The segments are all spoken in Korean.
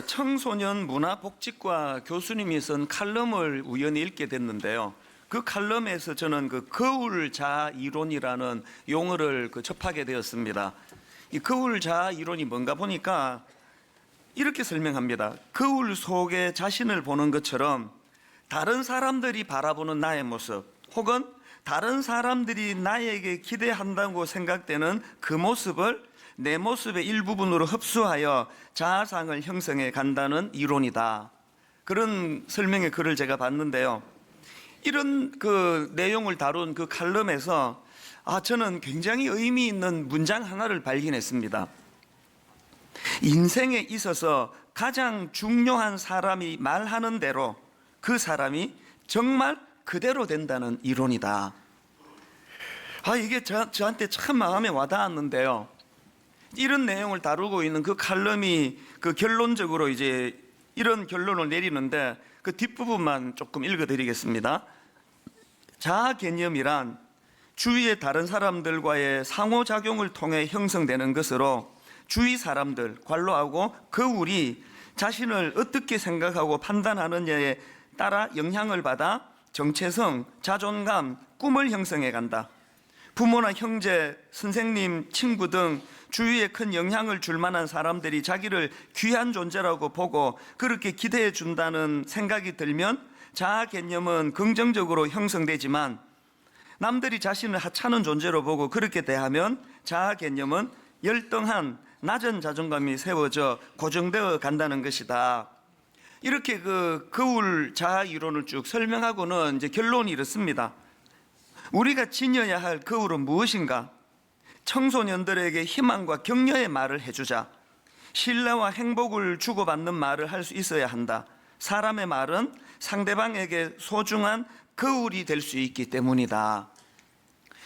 청소년 문화복지과 교수님이 쓴 칼럼을 우연히 읽게 됐는데요. 그 칼럼에서 저는 그 거울자아 이론이라는 용어를 접하게 되었습니다. 이 거울자아 이론이 뭔가 보니까 이렇게 설명합니다. 거울 속에 자신을 보는 것처럼 다른 사람들이 바라보는 나의 모습, 혹은 다른 사람들이 나에게 기대한다고 생각되는 그 모습을 내 모습의 일부분으로 흡수하여 자아상을 형성해 간다는 이론이다. 그런 설명의 글을 제가 봤는데요. 이런 그 내용을 다룬 그 칼럼에서 저는 굉장히 의미 있는 문장 하나를 발견했습니다. 인생에 있어서 가장 중요한 사람이 말하는 대로 그 사람이 정말 그대로 된다는 이론이다. 이게 저한테 참 마음에 와닿았는데요. 이런 내용을 다루고 있는 그 칼럼이 그 결론적으로 이제 이런 결론을 내리는데 그 뒷부분만 조금 읽어드리겠습니다. 자아 개념이란 주위의 다른 사람들과의 상호작용을 통해 형성되는 것으로 주위 사람들, 관로하고 거울이 자신을 어떻게 생각하고 판단하느냐에 따라 영향을 받아 정체성, 자존감, 꿈을 형성해 간다. 부모나 형제, 선생님, 친구 등 주위에 큰 영향을 줄 만한 사람들이 자기를 귀한 존재라고 보고 그렇게 기대해 준다는 생각이 들면 자아 개념은 긍정적으로 형성되지만, 남들이 자신을 하찮은 존재로 보고 그렇게 대하면 자아 개념은 열등한 낮은 자존감이 세워져 고정되어 간다는 것이다. 이렇게 그 거울 자아 이론을 쭉 설명하고는 이제 결론이 이렇습니다. 우리가 지녀야 할 거울은 무엇인가? 청소년들에게 희망과 격려의 말을 해주자. 신뢰와 행복을 주고받는 말을 할 수 있어야 한다. 사람의 말은 상대방에게 소중한 거울이 될 수 있기 때문이다.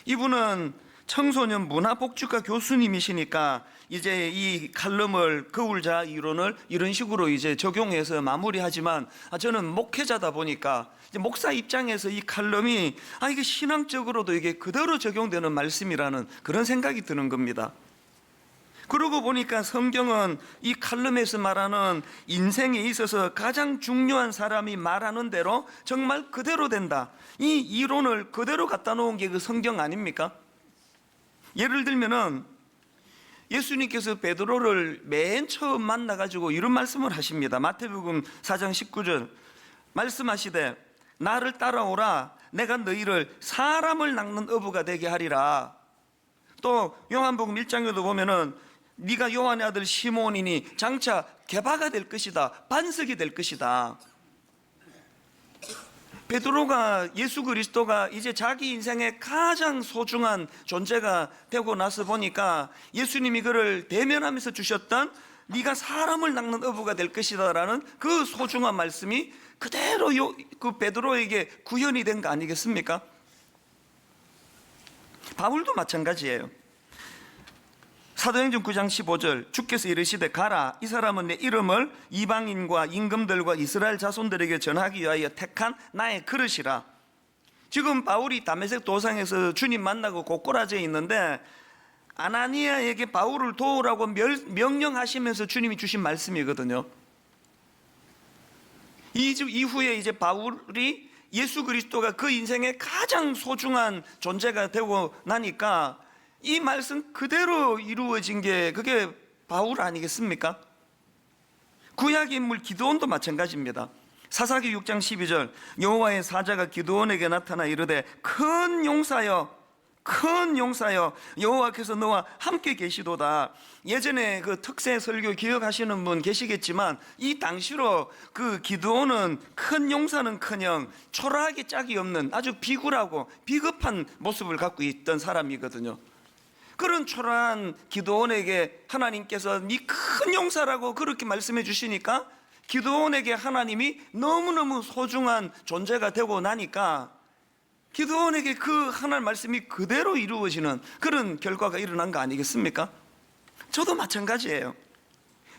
이분은 청소년 문화복지과 교수님이시니까 이제 이 칼럼을 거울자아 이론을 이런 식으로 이제 적용해서 마무리하지만, 저는 목회자다 보니까 이제 목사 입장에서 이 칼럼이 이게 신앙적으로도 이게 그대로 적용되는 말씀이라는 그런 생각이 드는 겁니다. 그러고 보니까 성경은 이 칼럼에서 말하는 인생에 있어서 가장 중요한 사람이 말하는 대로 정말 그대로 된다, 이 이론을 그대로 갖다 놓은 게 그 성경 아닙니까? 예를 들면은 예수님께서 베드로를 맨 처음 만나가지고 이런 말씀을 하십니다. 마태복음 4장 19절 말씀하시되 나를 따라오라, 내가 너희를 사람을 낚는 어부가 되게 하리라. 또 요한복음 1장에도 보면은 네가 요한의 아들 시몬이니 장차 게바가 될 것이다, 반석이 될 것이다. 베드로가 예수 그리스도가 이제 자기 인생의 가장 소중한 존재가 되고 나서 보니까 예수님이 그를 대면하면서 주셨던 네가 사람을 낚는 어부가 될 것이다 라는 그 소중한 말씀이 그대로 그 베드로에게 구현이 된 거 아니겠습니까? 바울도 마찬가지예요. 사도행전 9장 15절 주께서 이르시되 가라, 이 사람은 내 이름을 이방인과 임금들과 이스라엘 자손들에게 전하기 위하여 택한 나의 그릇이라. 지금 바울이 다메섹 도상에서 주님 만나고 고꾸라져 있는데 아나니아에게 바울을 도우라고 명령하시면서 주님이 주신 말씀이거든요. 이후에 이제 바울이 예수 그리스도가 그 인생의 가장 소중한 존재가 되고 나니까 이 말씀 그대로 이루어진 게 그게 바울 아니겠습니까? 구약 인물 기드온도 마찬가지입니다. 사사기 6장 12절 여호와의 사자가 기드온에게 나타나 이르되 큰 용사여 여호와께서 너와 함께 계시도다. 예전에 그 특세 설교 기억하시는 분 계시겠지만 이 당시로 그 기드온은 큰 용사는커녕 초라하게 짝이 없는 아주 비굴하고 비겁한 모습을 갖고 있던 사람이거든요. 그런 초라한 기드온에게 하나님께서 네 큰 용사라고 그렇게 말씀해 주시니까 기드온에게 하나님이 너무너무 소중한 존재가 되고 나니까 기드온에게 그 하나님 말씀이 그대로 이루어지는 그런 결과가 일어난 거 아니겠습니까? 저도 마찬가지예요.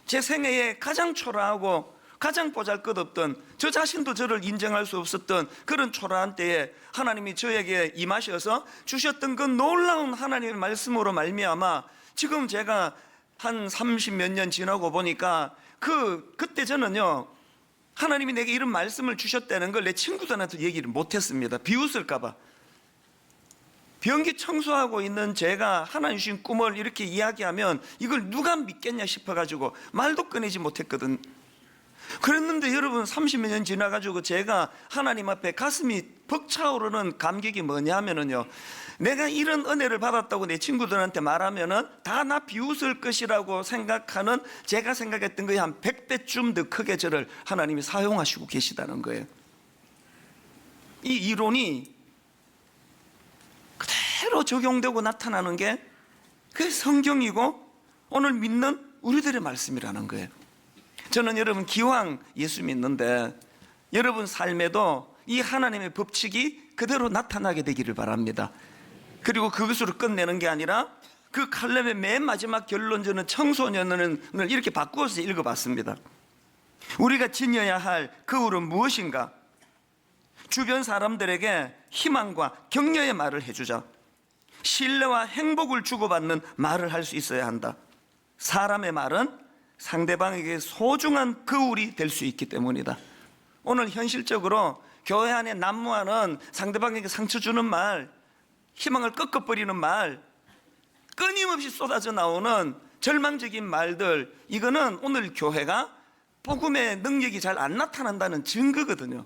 제 생애에 가장 초라하고 가장 보잘것없던, 저 자신도 저를 인정할 수 없었던 그런 초라한 때에 하나님이 저에게 임하셔서 주셨던 그 놀라운 하나님의 말씀으로 말미암아 지금 제가 한 30몇 년 지나고 보니까 그때 저는요, 하나님이 내게 이런 말씀을 주셨다는 걸 내 친구들한테 얘기를 못했습니다. 비웃을까 봐. 변기 청소하고 있는 제가 하나님 주신 꿈을 이렇게 이야기하면 이걸 누가 믿겠냐 싶어가지고 말도 꺼내지 못했거든. 그랬는데 여러분, 30몇 년 지나가지고 제가 하나님 앞에 가슴이 벅차오르는 감격이 뭐냐 하면은요, 내가 이런 은혜를 받았다고 내 친구들한테 말하면은 다 나 비웃을 것이라고 생각하는, 제가 생각했던 거에 한 100배쯤 더 크게 저를 하나님이 사용하시고 계시다는 거예요. 이 이론이 그대로 적용되고 나타나는 게 그게 성경이고 오늘 믿는 우리들의 말씀이라는 거예요. 저는 여러분, 기왕 예수 믿는데 여러분 삶에도 이 하나님의 법칙이 그대로 나타나게 되기를 바랍니다. 그리고 그것으로 끝내는 게 아니라 그 칼렙의 맨 마지막 결론전은 청소년을 이렇게 바꾸어서 읽어봤습니다. 우리가 지녀야 할 거울은 무엇인가? 주변 사람들에게 희망과 격려의 말을 해주자. 신뢰와 행복을 주고받는 말을 할 수 있어야 한다. 사람의 말은 상대방에게 소중한 거울이 될 수 있기 때문이다. 오늘 현실적으로 교회 안에 난무하는 상대방에게 상처 주는 말, 희망을 꺾어버리는 말, 끊임없이 쏟아져 나오는 절망적인 말들, 이거는 오늘 교회가 복음의 능력이 잘 안 나타난다는 증거거든요.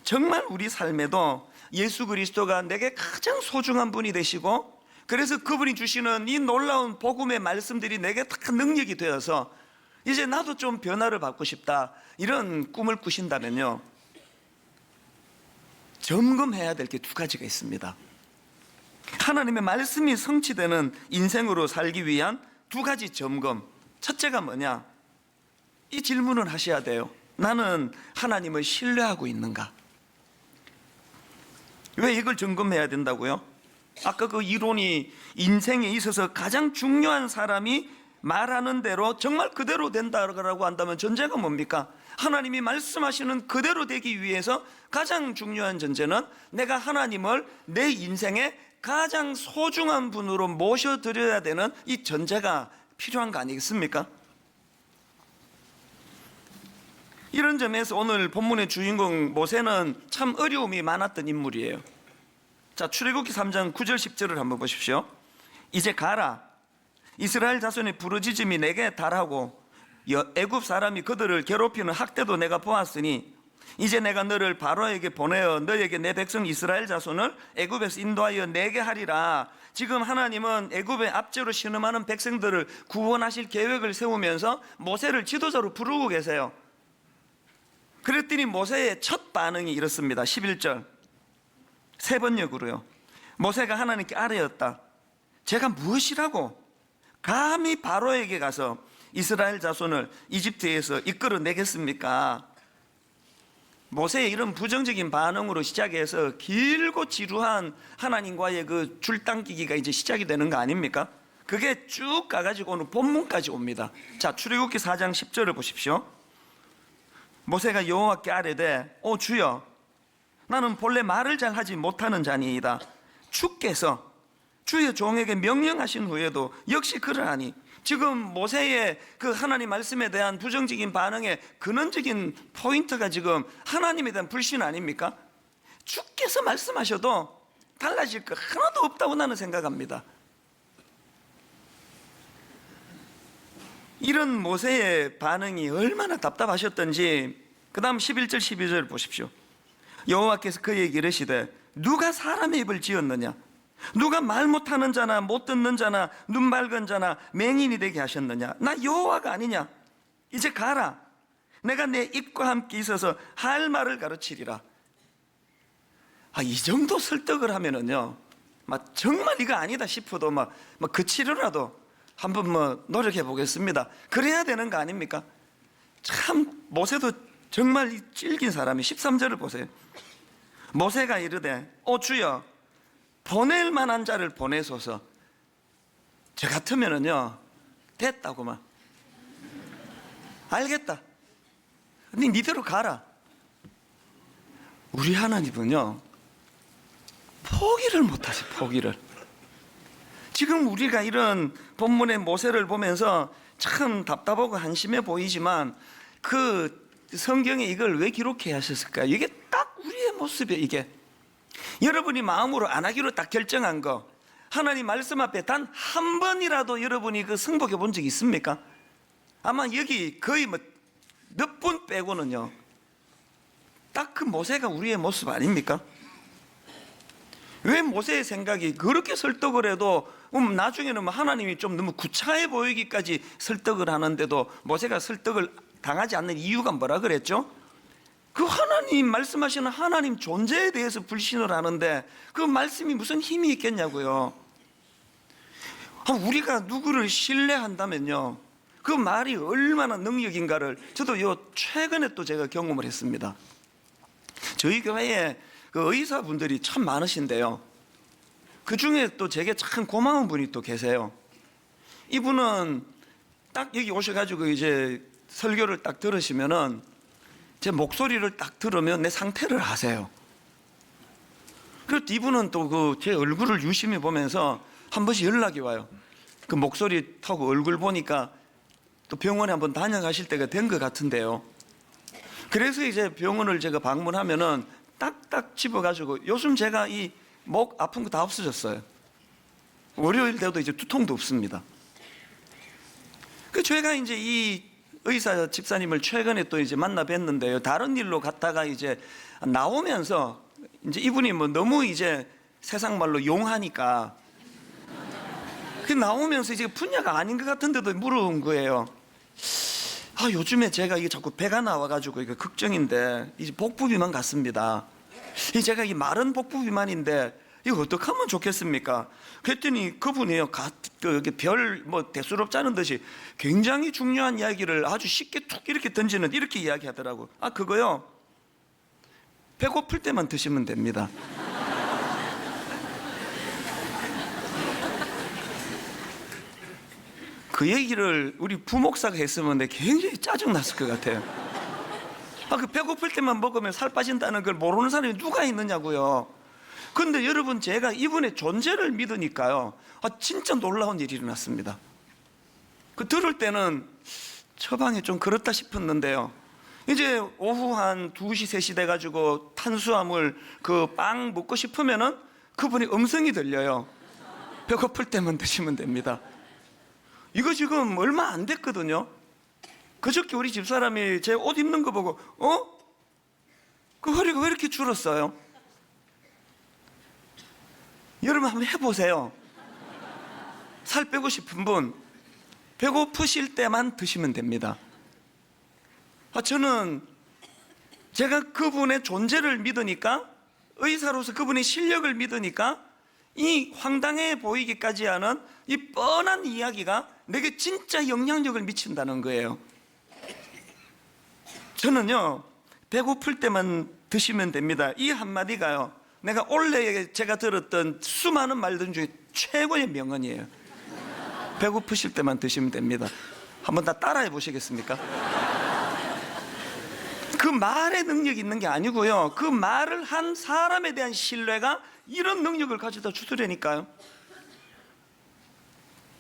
정말 우리 삶에도 예수 그리스도가 내게 가장 소중한 분이 되시고, 그래서 그분이 주시는 이 놀라운 복음의 말씀들이 내게 다 능력이 되어서 이제 나도 좀 변화를 받고 싶다, 이런 꿈을 꾸신다면요, 점검해야 될 게 두 가지가 있습니다. 하나님의 말씀이 성취되는 인생으로 살기 위한 두 가지 점검. 첫째가 뭐냐? 이 질문을 하셔야 돼요. 나는 하나님을 신뢰하고 있는가? 왜 이걸 점검해야 된다고요? 아까 그 이론이 인생에 있어서 가장 중요한 사람이 말하는 대로 정말 그대로 된다고 한다면 전제가 뭡니까? 하나님이 말씀하시는 그대로 되기 위해서 가장 중요한 전제는 내가 하나님을 내 인생의 가장 소중한 분으로 모셔드려야 되는 이 전제가 필요한 거 아니겠습니까? 이런 점에서 오늘 본문의 주인공 모세는 참 어려움이 많았던 인물이에요. 자, 출애굽기 3장 9절 10절을 한번 보십시오. 이제 가라. 이스라엘 자손의 부르짖음이 내게 달하고 애굽 사람이 그들을 괴롭히는 학대도 내가 보았으니 이제 내가 너를 바로에게 보내어 너에게 내 백성 이스라엘 자손을 애굽에서 인도하여 내게 하리라. 지금 하나님은 애굽의 압제로 신음하는 백성들을 구원하실 계획을 세우면서 모세를 지도자로 부르고 계세요. 그랬더니 모세의 첫 반응이 이렇습니다. 11절 세 번역으로요. 모세가 하나님께 아뢰었다. 제가 무엇이라고 감히 바로에게 가서 이스라엘 자손을 이집트에서 이끌어내겠습니까? 모세의 이런 부정적인 반응으로 시작해서 길고 지루한 하나님과의 그 줄당기기가 이제 시작이 되는 거 아닙니까? 그게 쭉 가가지고 오늘 본문까지 옵니다. 자, 출애굽기 4장 10절을 보십시오. 모세가 여호와께 아뢰되 오 주여, 나는 본래 말을 잘 하지 못하는 자니이다. 주께서 주의 종에게 명령하신 후에도 역시 그러하니. 지금 모세의 그 하나님 말씀에 대한 부정적인 반응의 근원적인 포인트가 지금 하나님에 대한 불신 아닙니까? 주께서 말씀하셔도 달라질 거 하나도 없다고 나는 생각합니다. 이런 모세의 반응이 얼마나 답답하셨던지 그 다음 11절 12절 보십시오. 여호와께서 그에게 이르시되 누가 사람의 입을 지었느냐? 누가 말 못하는 자나 못 듣는 자나 눈 밝은 자나 맹인이 되게 하셨느냐? 나 여호와가 아니냐? 이제 가라. 내가 내 입과 함께 있어서 할 말을 가르치리라. 이 정도 설득을 하면은요, 정말 이거 아니다 싶어도 그치려라도 한번 노력해 보겠습니다. 그래야 되는 거 아닙니까? 참 모세도 정말 찔긴 사람이. 13절을 보세요. 모세가 이르되 오 주여, 보낼 만한 자를 보내소서. 저 같으면은요 됐다고만. 알겠다. 근데 니대로 가라. 우리 하나님은요 포기를 못하지. 포기를. 지금 우리가 이런 본문의 모세를 보면서 참 답답하고 한심해 보이지만 그 성경에 이걸 왜 기록해 하셨을까요? 이게 딱 우리의 모습이에요. 이게 여러분이 마음으로 안 하기로 딱 결정한 거, 하나님 말씀 앞에 단 한 번이라도 여러분이 그 승복해 본 적이 있습니까? 아마 여기 거의 뭐 몇 분 빼고는요, 딱 그 모세가 우리의 모습 아닙니까? 왜 모세의 생각이 그렇게 설득을 해도 나중에는 하나님이 좀 너무 구차해 보이기까지 설득을 하는데도 모세가 설득을 당하지 않는 이유가 뭐라 그랬죠? 그 하나님 말씀하시는 하나님 존재에 대해서 불신을 하는데 그 말씀이 무슨 힘이 있겠냐고요. 우리가 누구를 신뢰한다면요, 그 말이 얼마나 능력인가를 저도 최근에 또 제가 경험을 했습니다. 저희 교회에 그 의사분들이 참 많으신데요, 그 중에 또 제게 참 고마운 분이 또 계세요. 이분은 딱 여기 오셔가지고 이제 설교를 딱 들으시면은 제 목소리를 딱 들으면 내 상태를 아세요. 그래서 이분은 또 그 제 얼굴을 유심히 보면서 한 번씩 연락이 와요. 그 목소리 타고 얼굴 보니까 또 병원에 한번 다녀가실 때가 된 것 같은데요. 그래서 이제 병원을 제가 방문하면은 딱딱 집어가지고 요즘 제가 이 목 아픈 거 다 없어졌어요. 월요일 돼도 이제 두통도 없습니다. 그 제가 이제 이 의사 집사님을 최근에 또 이제 만나 뵀는데요, 다른 일로 갔다가 이제 나오면서 이제 이분이 뭐 너무 이제 세상 말로 용하니까 그 나오면서 이제 분야가 아닌 것 같은데도 물어본 거예요. 요즘에 제가 이게 자꾸 배가 나와가지고 이게 걱정인데 이제 복부 비만 같습니다. 제가 이 마른 복부 비만인데 이거 어떻게 하면 좋겠습니까? 그랬더니 그분이요, 별 뭐 대수롭지 않은 듯이 굉장히 중요한 이야기를 아주 쉽게 툭 이렇게 던지는, 이렇게 이야기하더라고. 그거요, 배고플 때만 드시면 됩니다. 그 얘기를 우리 부목사가 했으면 내가 굉장히 짜증났을 것 같아요. 그 배고플 때만 먹으면 살 빠진다는 걸 모르는 사람이 누가 있느냐고요. 그런데 여러분, 제가 이분의 존재를 믿으니까요, 진짜 놀라운 일이 일어났습니다. 그 들을 때는 처방이 좀 그렇다 싶었는데요, 이제 오후 한 2시 3시 돼가지고 탄수화물 그 빵 먹고 싶으면은 그분이 음성이 들려요. 배고플 때만 드시면 됩니다. 이거 지금 얼마 안 됐거든요. 그저께 우리 집사람이 제 옷 입는 거 보고 그 허리가 왜 이렇게 줄었어요? 여러분 한번 해보세요. 살 빼고 싶은 분 배고프실 때만 드시면 됩니다. 저는 제가 그분의 존재를 믿으니까, 의사로서 그분의 실력을 믿으니까 이 황당해 보이기까지 하는 이 뻔한 이야기가 내게 진짜 영향력을 미친다는 거예요. 저는요, 배고플 때만 드시면 됩니다, 이 한마디가요, 내가 올해 제가 들었던 수많은 말들 중에 최고의 명언이에요. 배고프실 때만 드시면 됩니다. 한번 다 따라해 보시겠습니까? 그 말에 능력이 있는 게 아니고요, 그 말을 한 사람에 대한 신뢰가 이런 능력을 가져다 주더라니까요.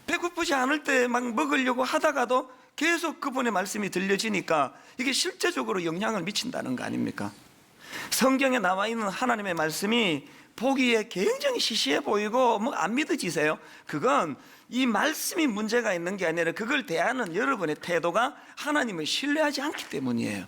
배고프지 않을 때 막 먹으려고 하다가도 계속 그분의 말씀이 들려지니까 이게 실제적으로 영향을 미친다는 거 아닙니까? 성경에 나와 있는 하나님의 말씀이 보기에 굉장히 시시해 보이고 뭐 안 믿어지세요? 그건 이 말씀이 문제가 있는 게 아니라 그걸 대하는 여러분의 태도가 하나님을 신뢰하지 않기 때문이에요.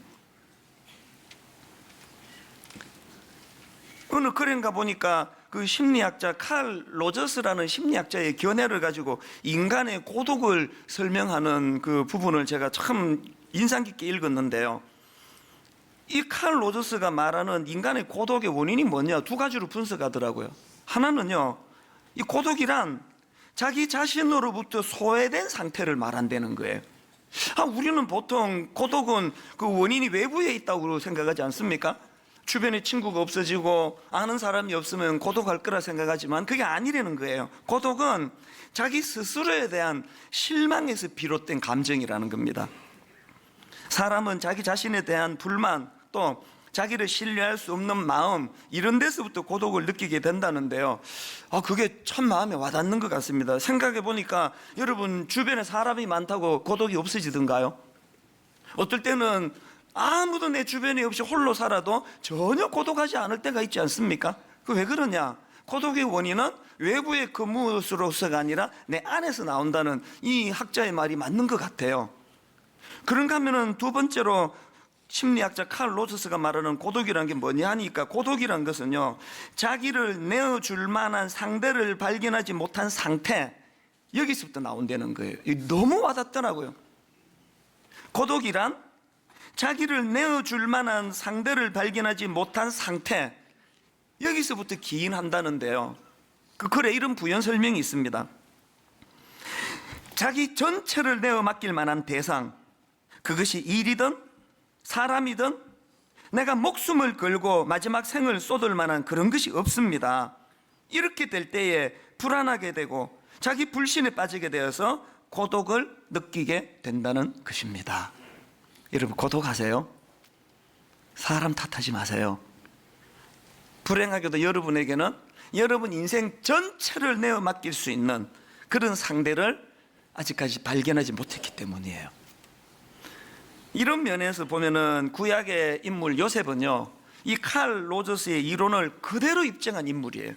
어느 그런가 보니까 그 심리학자 칼 로저스라는 심리학자의 견해를 가지고 인간의 고독을 설명하는 그 부분을 제가 참 인상 깊게 읽었는데요, 이 칼 로저스가 말하는 인간의 고독의 원인이 뭐냐, 두 가지로 분석하더라고요. 하나는요, 이 고독이란 자기 자신으로부터 소외된 상태를 말한다는 거예요. 우리는 보통 고독은 그 원인이 외부에 있다고 생각하지 않습니까? 주변에 친구가 없어지고 아는 사람이 없으면 고독할 거라 생각하지만 그게 아니라는 거예요. 고독은 자기 스스로에 대한 실망에서 비롯된 감정이라는 겁니다. 사람은 자기 자신에 대한 불만, 또 자기를 신뢰할 수 없는 마음, 이런 데서부터 고독을 느끼게 된다는데요. 그게 참 마음에 와닿는 것 같습니다. 생각해 보니까 여러분 주변에 사람이 많다고 고독이 없어지던가요? 어떨 때는 아무도 내 주변에 없이 홀로 살아도 전혀 고독하지 않을 때가 있지 않습니까? 그 왜 그러냐? 고독의 원인은 외부의 그무엇으로서가 아니라 내 안에서 나온다는 이 학자의 말이 맞는 것 같아요. 그런가 하면은 두 번째로 심리학자 칼 로저스가 말하는 고독이라는 게 뭐냐 하니까, 고독이란 것은요, 자기를 내어줄 만한 상대를 발견하지 못한 상태, 여기서부터 나온다는 거예요. 너무 와닿더라고요. 고독이란 자기를 내어줄 만한 상대를 발견하지 못한 상태, 여기서부터 기인한다는데요. 그 글에 이런 부연 설명이 있습니다. 자기 전체를 내어 맡길 만한 대상, 그것이 일이든 사람이든 내가 목숨을 걸고 마지막 생을 쏟을 만한 그런 것이 없습니다. 이렇게 될 때에 불안하게 되고 자기 불신에 빠지게 되어서 고독을 느끼게 된다는 것입니다. 여러분, 고독하세요? 사람 탓하지 마세요. 불행하게도 여러분에게는 여러분 인생 전체를 내어 맡길 수 있는 그런 상대를 아직까지 발견하지 못했기 때문이에요. 이런 면에서 보면은 구약의 인물 요셉은요, 이 칼 로저스의 이론을 그대로 입증한 인물이에요.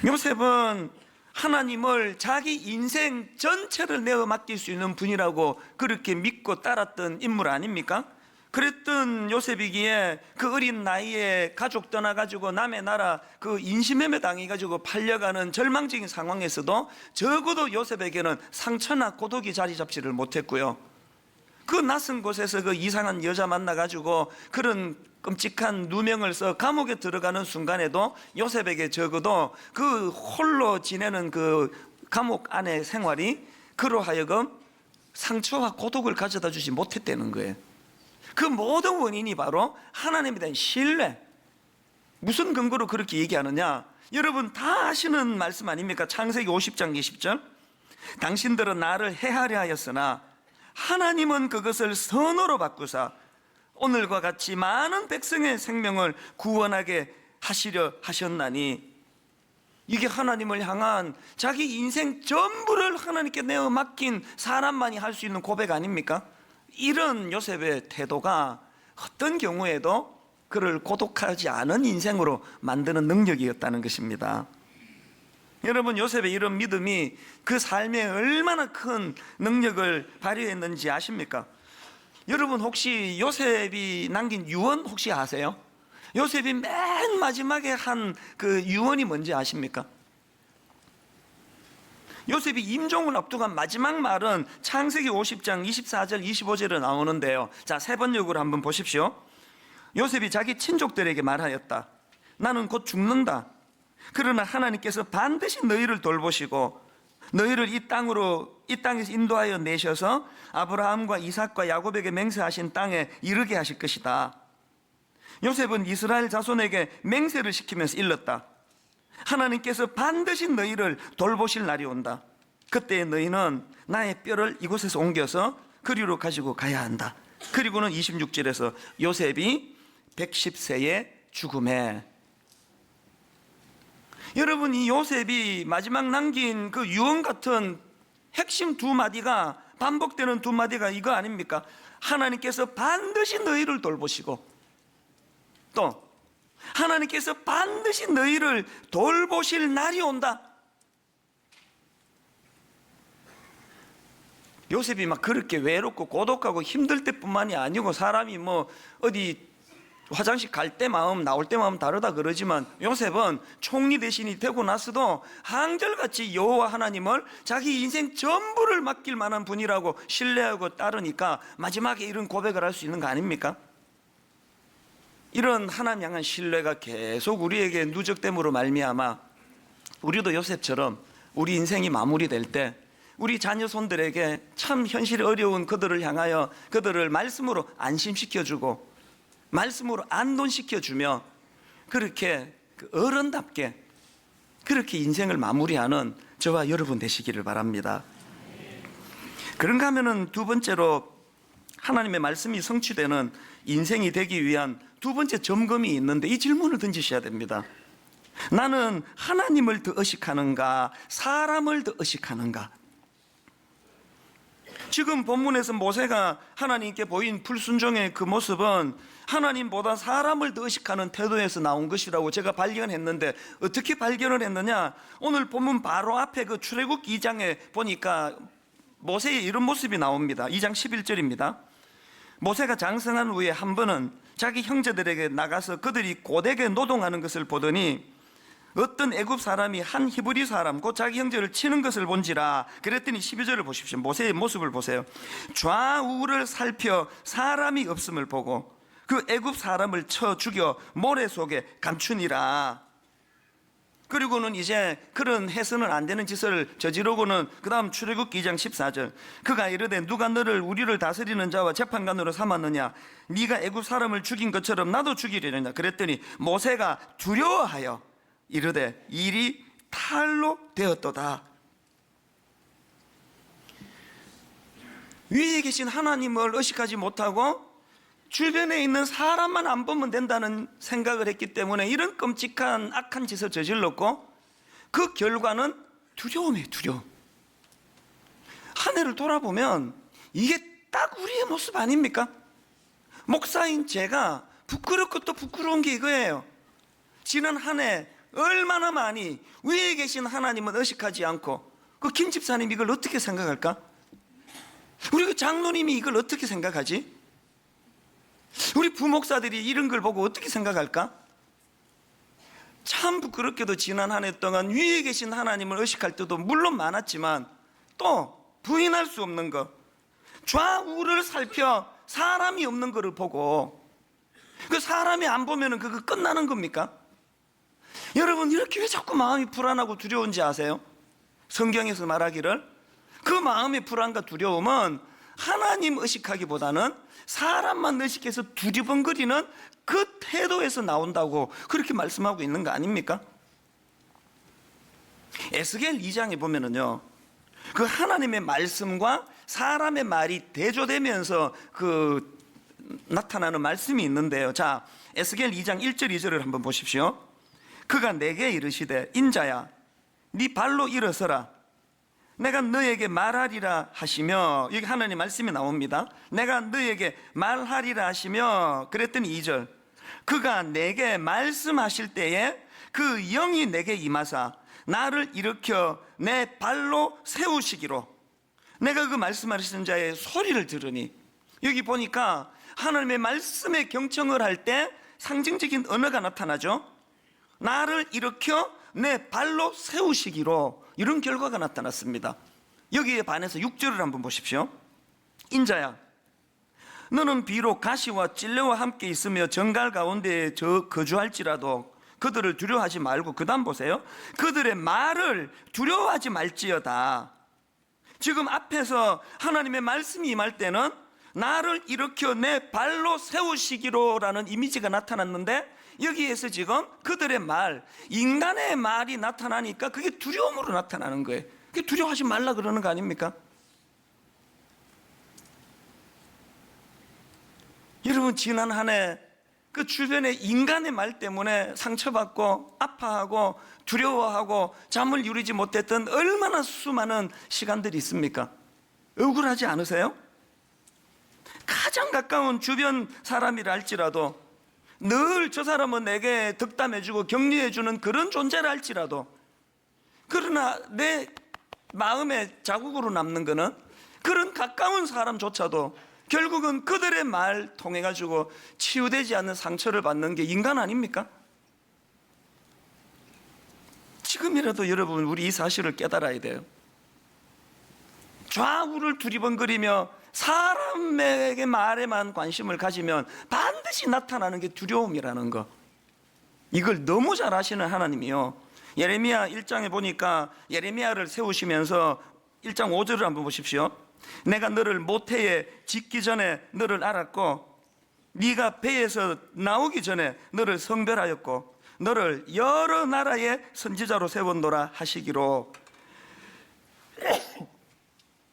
요셉은 하나님을 자기 인생 전체를 내어 맡길 수 있는 분이라고 그렇게 믿고 따랐던 인물 아닙니까? 그랬던 요셉이기에 그 어린 나이에 가족 떠나가지고 남의 나라 그 인신매매 당해가지고 팔려가는 절망적인 상황에서도 적어도 요셉에게는 상처나 고독이 자리 잡지를 못했고요. 그 낯선 곳에서 그 이상한 여자 만나가지고 그런 끔찍한 누명을 써 감옥에 들어가는 순간에도 요셉에게 적어도 그 홀로 지내는 그 감옥 안의 생활이 그로 하여금 상처와 고독을 가져다 주지 못했다는 거예요. 그 모든 원인이 바로 하나님에 대한 신뢰. 무슨 근거로 그렇게 얘기하느냐? 여러분 다 아시는 말씀 아닙니까? 창세기 50장 20절. 당신들은 나를 해하려 하였으나 하나님은 그것을 선으로 바꾸사 오늘과 같이 많은 백성의 생명을 구원하게 하시려 하셨나니, 이게 하나님을 향한 자기 인생 전부를 하나님께 내어 맡긴 사람만이 할 수 있는 고백 아닙니까? 이런 요셉의 태도가 어떤 경우에도 그를 고독하지 않은 인생으로 만드는 능력이었다는 것입니다. 여러분, 요셉의 이런 믿음이 그 삶에 얼마나 큰 능력을 발휘했는지 아십니까? 여러분 혹시 요셉이 남긴 유언 혹시 아세요? 요셉이 맨 마지막에 한 그 유언이 뭔지 아십니까? 요셉이 임종을 앞두간 마지막 말은 창세기 50장 24절 25절에 나오는데요. 자, 세 번역으로 한번 보십시오. 요셉이 자기 친족들에게 말하였다. 나는 곧 죽는다. 그러나 하나님께서 반드시 너희를 돌보시고 너희를 이 땅에서 인도하여 내셔서 아브라함과 이삭과 야곱에게 맹세하신 땅에 이르게 하실 것이다. 요셉은 이스라엘 자손에게 맹세를 시키면서 일렀다. 하나님께서 반드시 너희를 돌보실 날이 온다. 그때 너희는 나의 뼈를 이곳에서 옮겨서 그리로 가지고 가야 한다. 그리고는 26절에서 요셉이 110세의 죽음에, 여러분 이 요셉이 마지막 남긴 그 유언 같은 핵심 두 마디가, 반복되는 두 마디가 이거 아닙니까? 하나님께서 반드시 너희를 돌보시고 또 하나님께서 반드시 너희를 돌보실 날이 온다. 요셉이 막 그렇게 외롭고 고독하고 힘들 때뿐만이 아니고 사람이 뭐 어디 화장실 갈 때 마음 나올 때 마음 다르다 그러지만 요셉은 총리 대신이 되고 나서도 한결같이 여호와 하나님을 자기 인생 전부를 맡길 만한 분이라고 신뢰하고 따르니까 마지막에 이런 고백을 할 수 있는 거 아닙니까? 이런 하나님 향한 신뢰가 계속 우리에게 누적됨으로 말미암아 우리도 요셉처럼 우리 인생이 마무리될 때 우리 자녀 손들에게 참 현실이 어려운 그들을 향하여 그들을 말씀으로 안심시켜주고 말씀으로 안돈시켜주며 그렇게 어른답게 그렇게 인생을 마무리하는 저와 여러분 되시기를 바랍니다. 그런가 하면은 두 번째로 하나님의 말씀이 성취되는 인생이 되기 위한 두 번째 점검이 있는데 이 질문을 던지셔야 됩니다. 나는 하나님을 더 의식하는가, 사람을 더 의식하는가? 지금 본문에서 모세가 하나님께 보인 불순종의 그 모습은 하나님보다 사람을 더 의식하는 태도에서 나온 것이라고 제가 발견했는데, 어떻게 발견을 했느냐? 오늘 본문 바로 앞에 그 출애굽기 2장에 보니까 모세의 이런 모습이 나옵니다. 2장 11절입니다. 모세가 장성한 후에 한 번은 자기 형제들에게 나가서 그들이 고되게 노동하는 것을 보더니 어떤 애굽 사람이 한 히브리 사람 곧 자기 형제를 치는 것을 본지라. 그랬더니 12절을 보십시오. 모세의 모습을 보세요. 좌우를 살펴 사람이 없음을 보고 그 애굽 사람을 쳐 죽여 모래 속에 감추니라. 그리고는 이제 그런 해서는 안 되는 짓을 저지르고는 그 다음 출애굽기 2장 14절, 그가 이르되 누가 너를 우리를 다스리는 자와 재판관으로 삼았느냐? 네가 애굽 사람을 죽인 것처럼 나도 죽이려느냐? 그랬더니 모세가 두려워하여 이르되 일이 탈로 되었도다. 위에 계신 하나님을 의식하지 못하고 주변에 있는 사람만 안 보면 된다는 생각을 했기 때문에 이런 끔찍한 악한 짓을 저질렀고, 그 결과는 두려움이에요. 두려움. 한 해를 돌아보면 이게 딱 우리의 모습 아닙니까? 목사인 제가 부끄럽고 또 부끄러운 게 이거예요. 지난 한 해 얼마나 많이 위에 계신 하나님은 의식하지 않고 그 김 집사님 이걸 어떻게 생각할까? 우리 그 장로님이 이걸 어떻게 생각하지? 우리 부목사들이 이런 걸 보고 어떻게 생각할까? 참 부끄럽게도 지난 한 해 동안 위에 계신 하나님을 의식할 때도 물론 많았지만 또 부인할 수 없는 것, 좌우를 살펴 사람이 없는 것을 보고, 그 사람이 안 보면은 그거 끝나는 겁니까? 여러분, 이렇게 왜 자꾸 마음이 불안하고 두려운지 아세요? 성경에서 말하기를 그 마음의 불안과 두려움은 하나님 의식하기보다는 사람만 의식해서 두리번거리는 그 태도에서 나온다고 그렇게 말씀하고 있는 거 아닙니까? 에스겔 2장에 보면은요, 그 하나님의 말씀과 사람의 말이 대조되면서 그 나타나는 말씀이 있는데요. 자, 에스겔 2장 1절 2절을 한번 보십시오. 그가 내게 이르시되 인자야 네 발로 일어서라. 내가 너에게 말하리라 하시며, 여기 하나님 말씀이 나옵니다. 내가 너에게 말하리라 하시며, 그랬더니 2절, 그가 내게 말씀하실 때에 그 영이 내게 임하사 나를 일으켜 내 발로 세우시기로. 내가 그 말씀하시는 자의 소리를 들으니, 여기 보니까 하나님의 말씀에 경청을 할 때 상징적인 언어가 나타나죠. 나를 일으켜 내 발로 세우시기로, 이런 결과가 나타났습니다. 여기에 반해서 6절을 한번 보십시오. 인자야 너는 비록 가시와 찔레와 함께 있으며 정갈 가운데 거주할지라도 그들을 두려워하지 말고, 그 다음 보세요. 그들의 말을 두려워하지 말지어다. 지금 앞에서 하나님의 말씀이 임할 때는 나를 일으켜 내 발로 세우시기로라는 이미지가 나타났는데, 여기에서 지금 그들의 말, 인간의 말이 나타나니까 그게 두려움으로 나타나는 거예요. 그게 두려워하지 말라 그러는 거 아닙니까? 여러분, 지난 한 해 그 주변에 인간의 말 때문에 상처받고 아파하고 두려워하고 잠을 이루지 못했던 얼마나 수많은 시간들이 있습니까? 억울하지 않으세요? 가장 가까운 주변 사람이라 할지라도, 늘 저 사람은 내게 덕담해주고 격려해주는 그런 존재라 할지라도, 그러나 내 마음에 자국으로 남는 거는 그런 가까운 사람조차도 결국은 그들의 말 통해 가지고 치유되지 않는 상처를 받는 게 인간 아닙니까? 지금이라도 여러분, 우리 이 사실을 깨달아야 돼요. 좌우를 두리번거리며 사람에게 말에만 관심을 가지면 반드시 나타나는 게 두려움이라는 거, 이걸 너무 잘 아시는 하나님이요. 예레미야 1장에 보니까 예레미야를 세우시면서 1장 5절을 한번 보십시오. 내가 너를 모태에 짓기 전에 너를 알았고 네가 배에서 나오기 전에 너를 성별하였고 너를 여러 나라의 선지자로 세웠노라 하시기로.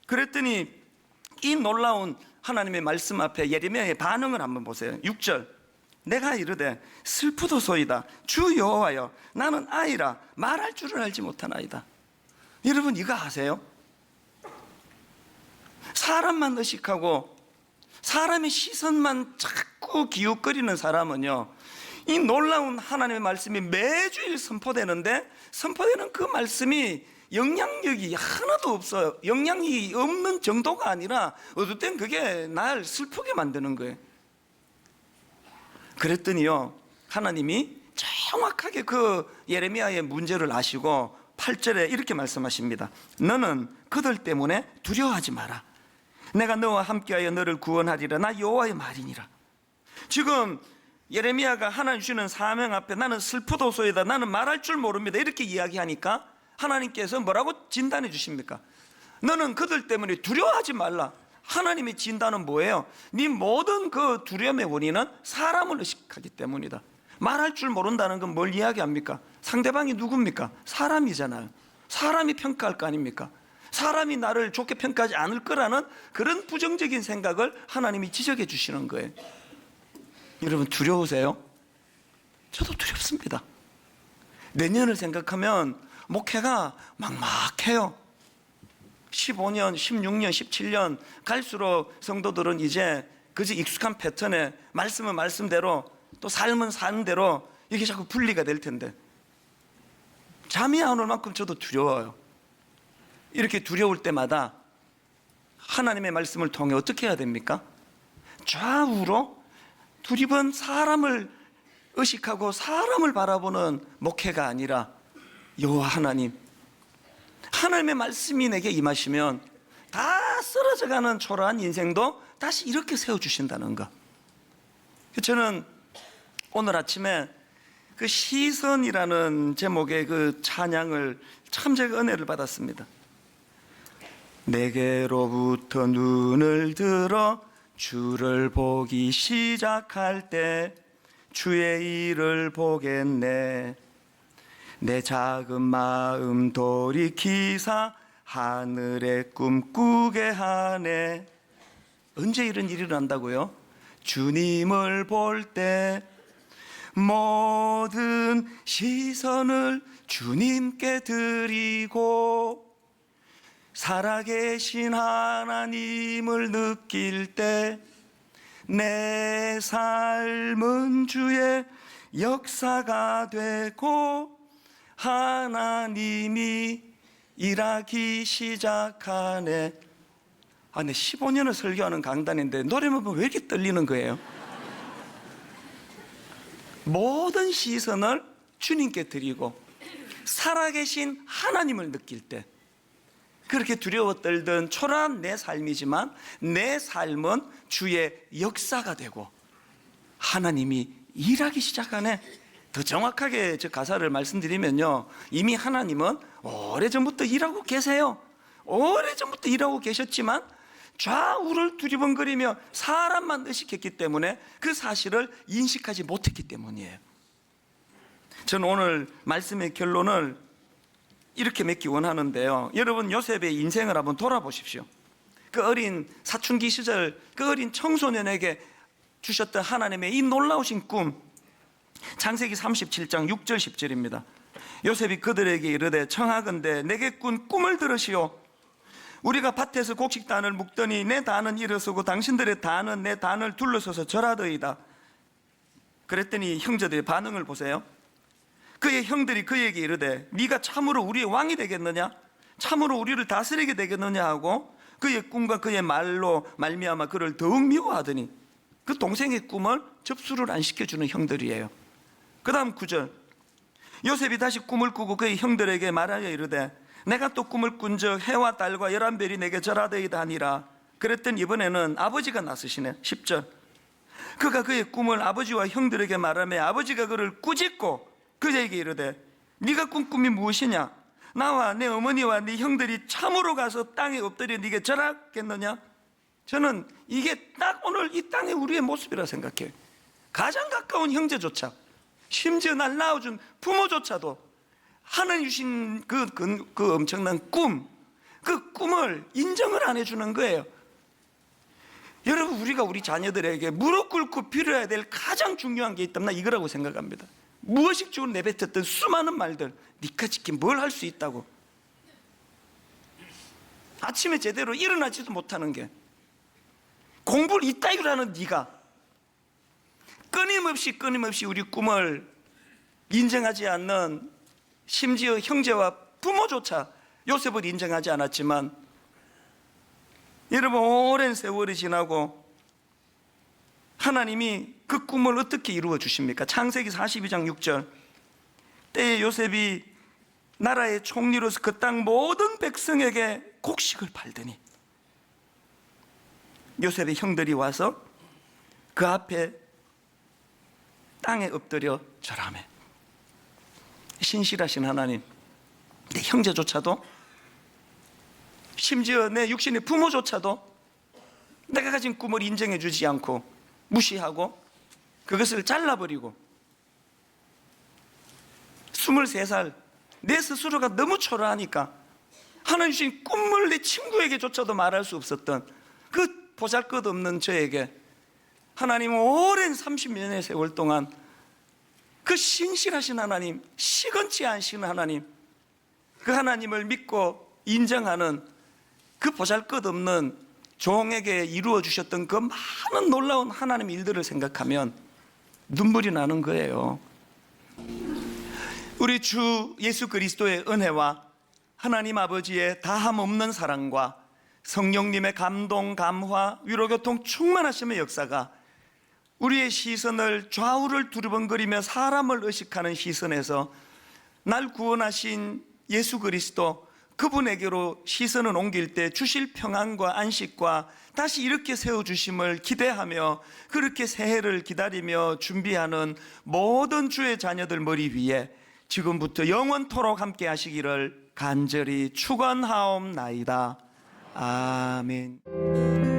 그랬더니 이 놀라운 하나님의 말씀 앞에 예레미야의 반응을 한번 보세요. 6절, 내가 이르되 슬프도소이다 주 여호와여 나는 아이라 말할 줄을 알지 못하나이다. 여러분 이거 아세요? 사람만 의식하고 사람의 시선만 자꾸 기웃거리는 사람은요, 이 놀라운 하나님의 말씀이 매주일 선포되는데 선포되는 그 말씀이 영향력이 하나도 없어요. 영향이 없는 정도가 아니라 어떨 땐 그게 날 슬프게 만드는 거예요. 그랬더니요, 하나님이 정확하게 그 예레미야의 문제를 아시고 8절에 이렇게 말씀하십니다. 너는 그들 때문에 두려워하지 마라. 내가 너와 함께하여 너를 구원하리라. 나 여호와의 말이니라. 지금 예레미야가 하나님 주시는 사명 앞에 나는 슬프도소이다, 나는 말할 줄 모릅니다, 이렇게 이야기하니까 하나님께서 뭐라고 진단해 주십니까? 너는 그들 때문에 두려워하지 말라. 하나님의 진단은 뭐예요? 네 모든 그 두려움의 원인은 사람을 의식하기 때문이다. 말할 줄 모른다는 건 뭘 이야기합니까? 상대방이 누굽니까? 사람이잖아요. 사람이 평가할 거 아닙니까? 사람이 나를 좋게 평가하지 않을 거라는 그런 부정적인 생각을 하나님이 지적해 주시는 거예요. 여러분 두려우세요? 저도 두렵습니다. 내년을 생각하면 목회가 막막해요. 15년, 16년, 17년 갈수록 성도들은 이제 그저 익숙한 패턴에 말씀은 말씀대로 또 삶은 삶은 대로 이게 자꾸 분리가 될 텐데 잠이 안 올 만큼 저도 두려워요. 이렇게 두려울 때마다 하나님의 말씀을 통해 어떻게 해야 됩니까? 좌우로 두리번 사람을 의식하고 사람을 바라보는 목회가 아니라 여호와 하나님, 하나님의 말씀이 내게 임하시면 다 쓰러져가는 초라한 인생도 다시 이렇게 세워주신다는 것. 저는 오늘 아침에 그 시선이라는 제목의 그 찬양을 참 제가 은혜를 받았습니다. 내게로부터 눈을 들어 주를 보기 시작할 때 주의 일을 보겠네. 내 작은 마음 돌이키사 하늘의 꿈 꾸게 하네. 언제 이런 일이 일어난다고요? 주님을 볼 때 모든 시선을 주님께 드리고 살아계신 하나님을 느낄 때 내 삶은 주의 역사가 되고 하나님이 일하기 시작하네. 네, 15년을 설교하는 강단인데 노래만 보면 왜 이렇게 떨리는 거예요? 모든 시선을 주님께 드리고 살아계신 하나님을 느낄 때, 그렇게 두려워 떨던 초라한 내 삶이지만 내 삶은 주의 역사가 되고 하나님이 일하기 시작하네. 더 정확하게 저 가사를 말씀드리면요, 이미 하나님은 오래전부터 일하고 계세요. 오래전부터 일하고 계셨지만 좌우를 두리번거리며 사람만 의식했기 때문에 그 사실을 인식하지 못했기 때문이에요. 저는 오늘 말씀의 결론을 이렇게 맺기 원하는데요, 여러분 요셉의 인생을 한번 돌아보십시오. 그 어린 사춘기 시절 그 어린 청소년에게 주셨던 하나님의 이 놀라우신 꿈, 창세기 37장 6절 10절입니다. 요셉이 그들에게 이르되 청하건대 내게 꾼 꿈을 들으시오. 우리가 밭에서 곡식단을 묵더니 내 단은 일어서고 당신들의 단은 내 단을 둘러서서 절하더이다. 그랬더니 형제들의 반응을 보세요. 그의 형들이 그에게 이르되 네가 참으로 우리의 왕이 되겠느냐, 참으로 우리를 다스리게 되겠느냐 하고 그의 꿈과 그의 말로 말미암아 그를 더욱 미워하더니, 그 동생의 꿈을 접수를 안 시켜주는 형들이에요. 그 다음 9절, 요셉이 다시 꿈을 꾸고 그의 형들에게 말하여 이르되 내가 또 꿈을 꾼적 해와 달과 11별이 내게 절하더이다 하니라. 그랬더니 이번에는 아버지가 나서시네. 10절, 그가 그의 꿈을 아버지와 형들에게 말하며 아버지가 그를 꾸짖고 그에게 이르되 네가 꾼 꿈이 무엇이냐, 나와 내 어머니와 네 형들이 참으로 가서 땅에 엎드려 네게 절하겠느냐. 저는 이게 딱 오늘 이 땅의 우리의 모습이라 생각해요. 가장 가까운 형제조차, 심지어 날 낳아준 부모조차도 하나님 주신 그 엄청난 꿈, 그 꿈을 인정을 안 해주는 거예요. 여러분, 우리가 우리 자녀들에게 무릎 꿇고 빌어야 될 가장 중요한 게 있다면 나 이거라고 생각합니다. 무의식 중으로 내뱉었던 수많은 말들, 니가 지금 뭘 할 수 있다고, 아침에 제대로 일어나지도 못하는 게, 공부를 이따위로 하는 네가 끊임없이 우리 꿈을 인정하지 않는, 심지어 형제와 부모조차 요셉을 인정하지 않았지만, 여러분, 오랜 세월이 지나고 하나님이 그 꿈을 어떻게 이루어 주십니까? 창세기 42장 6절, 때에 요셉이 나라의 총리로서 그 땅 모든 백성에게 곡식을 팔더니 요셉의 형들이 와서 그 앞에 땅에 엎드려 절하매. 신실하신 하나님, 내 형제조차도, 심지어 내 육신의 부모조차도 내가 가진 꿈을 인정해 주지 않고 무시하고 그것을 잘라버리고, 23살 내 스스로가 너무 초라하니까 하나님 주신 꿈을 내 친구에게조차도 말할 수 없었던 그 보잘것없는 저에게 하나님은 오랜 30년의 세월 동안 그 신실하신 하나님, 시건치 않으신 하나님, 그 하나님을 믿고 인정하는 그 보잘것없는 종에게 이루어 주셨던 그 많은 놀라운 하나님의 일들을 생각하면 눈물이 나는 거예요. 우리 주 예수 그리스도의 은혜와 하나님 아버지의 다함 없는 사랑과 성령님의 감동, 감화, 위로교통 충만하심의 역사가 우리의 시선을 좌우를 두리번거리며 사람을 의식하는 시선에서 날 구원하신 예수 그리스도, 그분에게로 시선을 옮길 때 주실 평안과 안식과 다시 이렇게 세워주심을 기대하며 그렇게 새해를 기다리며 준비하는 모든 주의 자녀들 머리 위에 지금부터 영원토록 함께 하시기를 간절히 축원하옵나이다. 아멘.